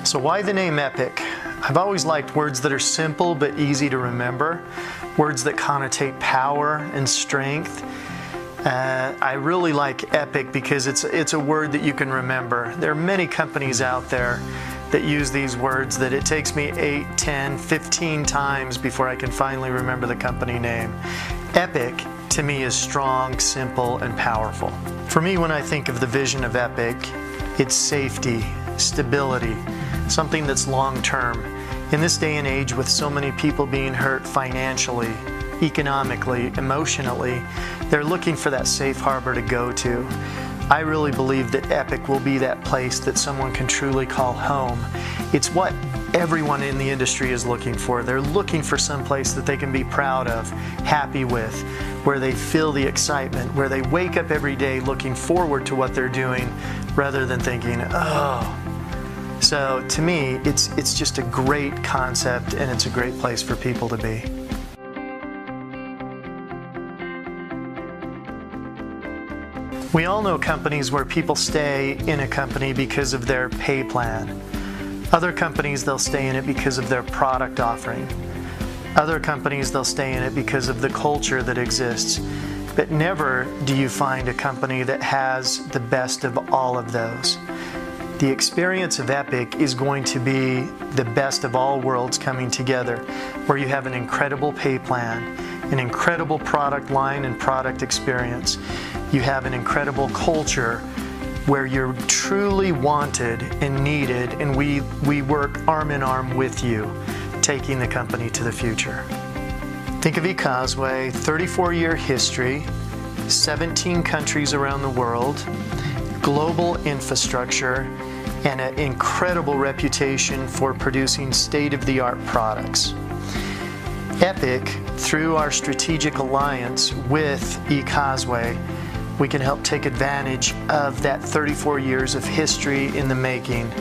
So why the name Epic? I've always liked words that are simple but easy to remember, words that connotate power and strength. I really like Epic because it's a word that you can remember. There are many companies out there that use these words that it takes me 8, 10, 15 times before I can finally remember the company name. Epic, to me, is strong, simple, and powerful. For me, when I think of the vision of Epic, it's safety, stability, something that's long-term. In this day and age, with so many people being hurt financially, economically, emotionally, they're looking for that safe harbor to go to. I really believe that Epic will be that place that someone can truly call home. It's what everyone in the industry is looking for. They're looking for some place that they can be proud of, happy with, where they feel the excitement, where they wake up every day looking forward to what they're doing rather than thinking, oh. So to me, it's just a great concept, and it's a great place for people to be. We all know companies where people stay in a company because of their pay plan. Other companies, they'll stay in it because of their product offering. Other companies, they'll stay in it because of the culture that exists. But never do you find a company that has the best of all of those. The experience of Epic is going to be the best of all worlds coming together, where you have an incredible pay plan, an incredible product line and product experience. You have an incredible culture where you're truly wanted and needed, and we work arm in arm with you, taking the company to the future. Think of eCauseway, 34-year history, 17 countries around the world, global infrastructure, and an incredible reputation for producing state-of-the-art products. Epic, through our strategic alliance with eCauseway, we can help take advantage of that 34 years of history in the making.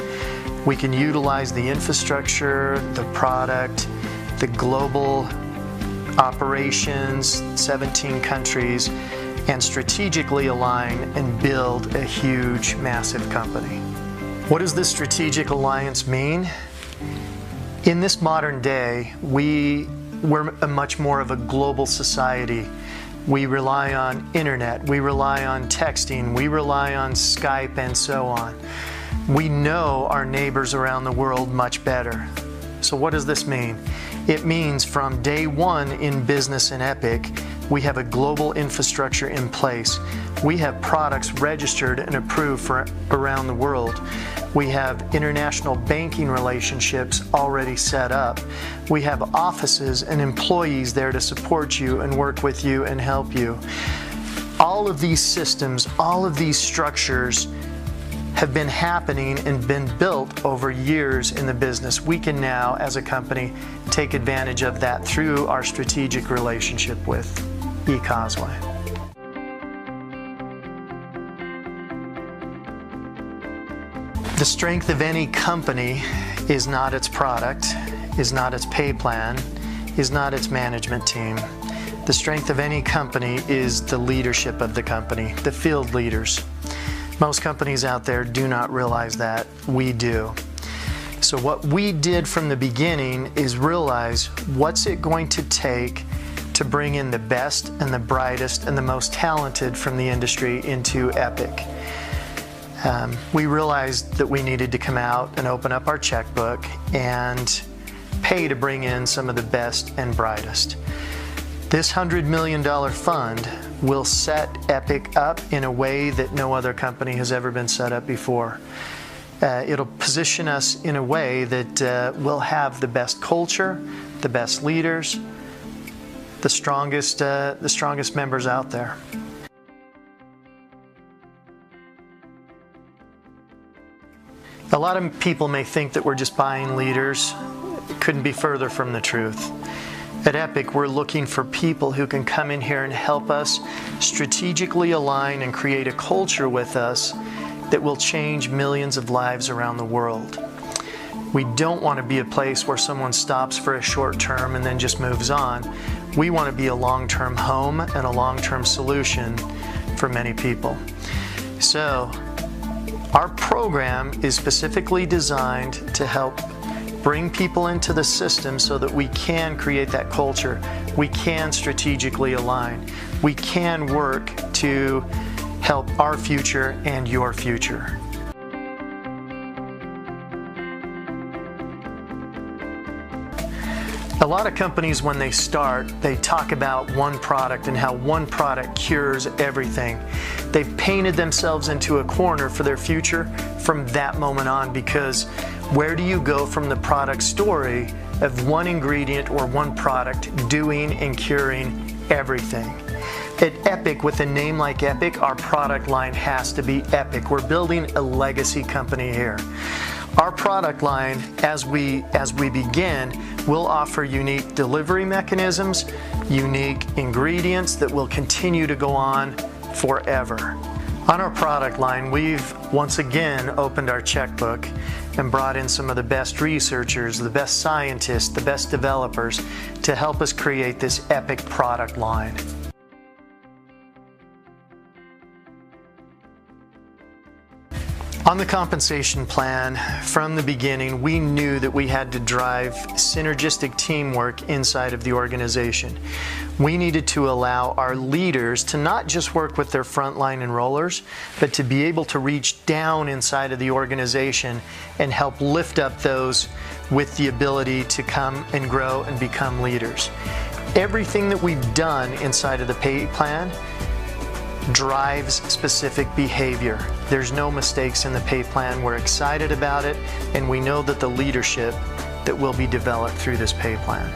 We can utilize the infrastructure, the product, the global operations, 17 countries, and strategically align and build a huge, massive company. What does this strategic alliance mean? In this modern day, we're a much more of a global society. We rely on internet, we rely on texting, we rely on Skype, and so on. We know our neighbors around the world much better. So what does this mean? It means from day one in business in Epic, we have a global infrastructure in place. We have products registered and approved for around the world. We have international banking relationships already set up. We have offices and employees there to support you and work with you and help you. All of these systems, all of these structures have been happening and been built over years in the business. We can now, as a company, take advantage of that through our strategic relationship with eCauseway. The strength of any company is not its product, is not its pay plan, is not its management team. The strength of any company is the leadership of the company, the field leaders. Most companies out there do not realize that. We do. So what we did from the beginning is realize what's it going to take to bring in the best and the brightest and the most talented from the industry into Epic. We realized that we needed to come out and open up our checkbook and pay to bring in some of the best and brightest. This $100 million fund will set Epic up in a way that no other company has ever been set up before. It'll position us in a way that we'll have the best culture, the best leaders, the strongest members out there. A lot of people may think that we're just buying leaders. It couldn't be further from the truth. At Epic, we're looking for people who can come in here and help us strategically align and create a culture with us that will change millions of lives around the world. We don't want to be a place where someone stops for a short term and then just moves on. We want to be a long-term home and a long-term solution for many people. So, Our program is specifically designed to help bring people into the system so that we can create that culture. We can strategically align. We can work to help our future and your future. A lot of companies, when they start, they talk about one product and how one product cures everything. They've painted themselves into a corner for their future from that moment on, because where do you go from the product story of one ingredient or one product doing and curing everything? At Epic, with a name like Epic, our product line has to be epic. We're building a legacy company here. Our product line, as we begin, will offer unique delivery mechanisms, unique ingredients that will continue to go on forever. On our product line, we've once again opened our checkbook and brought in some of the best researchers, the best scientists, the best developers to help us create this epic product line. On the compensation plan, from the beginning, we knew that we had to drive synergistic teamwork inside of the organization. We needed to allow our leaders to not just work with their frontline enrollers, but to be able to reach down inside of the organization and help lift up those with the ability to come and grow and become leaders. Everything that we've done inside of the pay plan drives specific behavior. There's no mistakes in the pay plan. We're excited about it, and we know that the leadership that will be developed through this pay plan.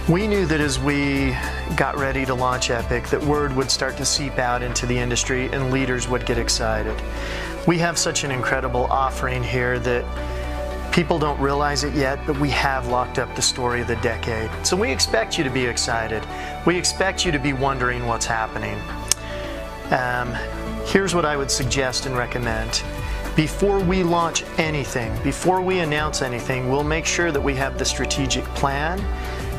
We knew that as we got ready to launch Epic, that word would start to seep out into the industry and leaders would get excited. We have such an incredible offering here that people don't realize it yet, but we have locked up the story of the decade. So we expect you to be excited. We expect you to be wondering what's happening. Here's what I would suggest and recommend. Before we launch anything, before we announce anything, we'll make sure that we have the strategic plan,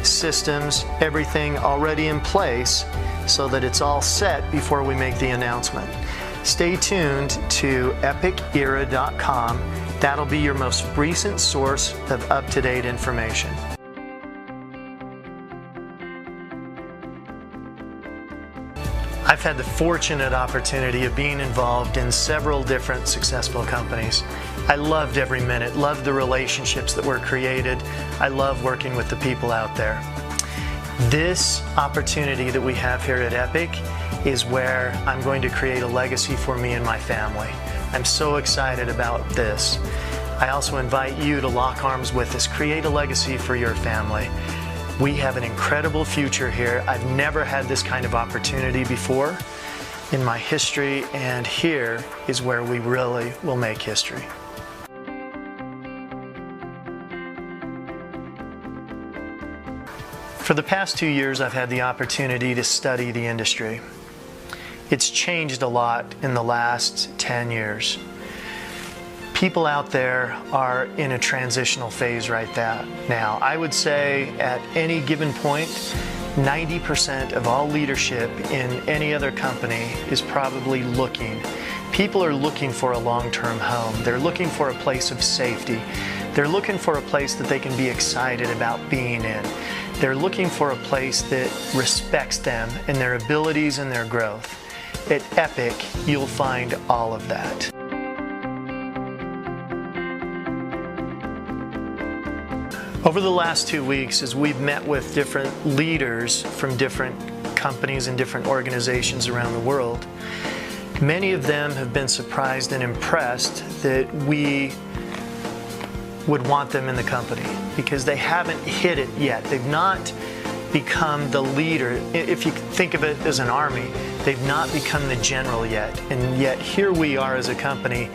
systems, everything already in place so that it's all set before we make the announcement. Stay tuned to epicera.com. That'll be your most recent source of up-to-date information. I've had the fortunate opportunity of being involved in several different successful companies. I loved every minute, loved the relationships that were created. I love working with the people out there. This opportunity that we have here at Epic is where I'm going to create a legacy for me and my family. I'm so excited about this. I also invite you to lock arms with us. Create a legacy for your family. We have an incredible future here. I've never had this kind of opportunity before in my history, and here is where we really will make history. For the past 2 years, I've had the opportunity to study the industry. It's changed a lot in the last 10 years. People out there are in a transitional phase right now. I would say at any given point, 90% of all leadership in any other company is probably looking. People are looking for a long-term home. They're looking for a place of safety. They're looking for a place that they can be excited about being in. They're looking for a place that respects them and their abilities and their growth. At Epic, you'll find all of that. Over the last 2 weeks, as we've met with different leaders from different companies and different organizations around the world, many of them have been surprised and impressed that we would want them in the company because they haven't hit it yet. They've not become the leader. If you think of it as an army, they've not become the general yet. And yet here we are as a company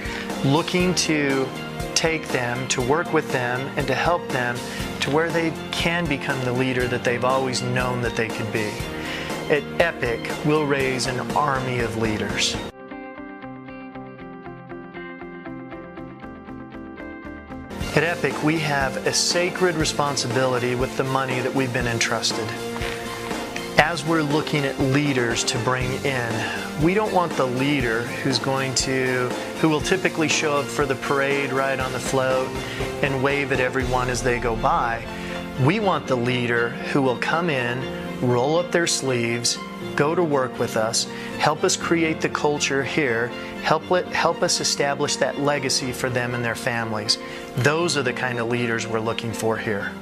looking to take them, to work with them, and to help them to where they can become the leader that they've always known that they could be. At Epic, we'll raise an army of leaders. At Epic, we have a sacred responsibility with the money that we've been entrusted. As we're looking at leaders to bring in, we don't want the leader who will typically show up for the parade right on the float and wave at everyone as they go by. We want the leader who will come in, roll up their sleeves, go to work with us, help us create the culture here, help us establish that legacy for them and their families. Those are the kind of leaders we're looking for here.